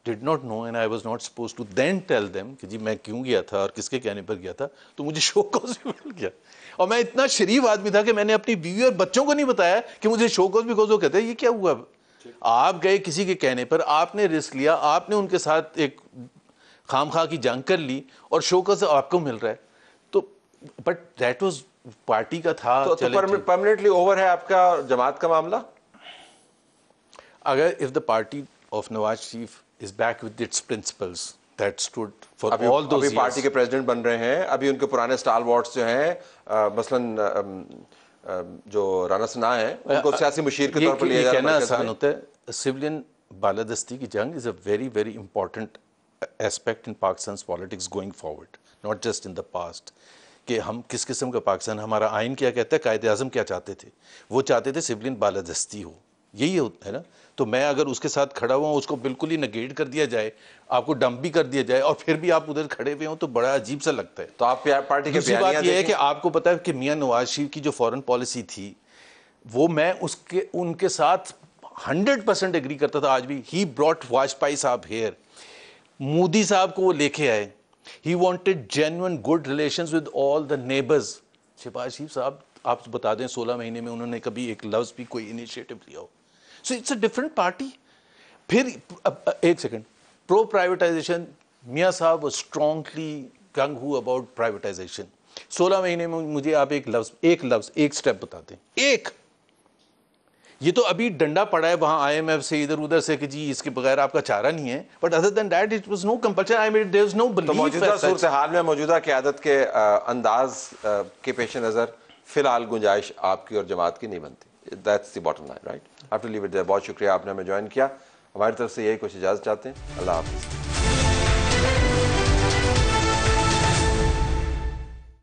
did not know and I was not suppose to then tell them कि जी मैं क्यों गया था और किसके कहने पर गया था, तो मुझे शो कॉज भी मिल गया। और मैं इतना शरीफ आदमी था कि मैंने अपनी बीवी और बच्चों को नहीं बताया कि मुझे शो कॉज, बिकॉज वो कहते हैं ये क्या हुआ, आप गए किसी के कहने पर, आपने रिस्क लिया, आपने उनके साथ एक खामखा की जंग कर ली और शो कॉज आपको मिल रहा है। तो बट दैट वाज पार्टी का था। तो परमानेंटली ओवर है आपका जमात का मामला? अगर if the party of Nawaz Sharif is back with its principles that stood for all those अभी पार्टी के प्रेसिडेंट बन रहे हैं, अभी उनके पुराने स्टालवॉर्ट्स जो हैं, मसलन जो राना सना है, उनको सियासी मुशीर के तौर पर लिया जा रहा है। कहना आसान होता है, सिविलियन बालादस्ती की जंग is a very very important aspect in Pakistan politics going forward, not just in the past. कि हम किस किस्म का पाकिस्तान, हमारा आइन क्या कहता है, कायदे आज़म क्या चाहते थे, वो चाहते थे सिविलियन बालादस्ती हो, यही है ना। तो मैं अगर उसके साथ खड़ा हुआ हूँ, उसको बिल्कुल ही नेगेट कर दिया जाए, आपको डंप भी कर दिया जाए और फिर भी आप उधर खड़े हुए हो, तो बड़ा अजीब सा लगता है। तो आप पार्टी के दूसरी बात यह है कि आपको पता है कि मियां नवाज शरीफ की जो फॉरेन पॉलिसी थी, वो मैं उसके उनके साथ 100% एग्री करता था। आज भी ही ब्रॉट वाजपेयी साहब हेयर, मोदी साहब को वो लेके आए, he wanted genuine good relations with all the neighbours. Shahbaz Sharif साहब आप बता दें 16 महीने में उन्होंने कभी एक लफ्ज भी कोई इनिशिएटिव लिया हो। So it's a different party. फिर एक सेकंड, प्रो प्राइवेटाइजेशन, मियां साहब was strongly gung ho about privatisation. 16 महीने में मुझे आप एक लफ्ज एक स्टेप बता दें, एक। ये तो अभी डंडा पड़ा है वहां IMF से इधर उधर से कि जी इसके बगैर आपका चारा नहीं है, but other than that it was no compulsion. I mean there is no belief. तो मौजूदा सूरत हाल में, मौजूदा क़यादत के अंदाज के पेश नज़र फिलहाल गुंजाइश आपकी और जमात की नहीं बनती। That's the bottom line, right? I have to leave it there. बहुत शुक्रिया, आपने हमें ज्वाइन किया। हमारी तरफ से यही कुछ इजाज़त चाहते हैं। अल्लाह हाफ़िज़।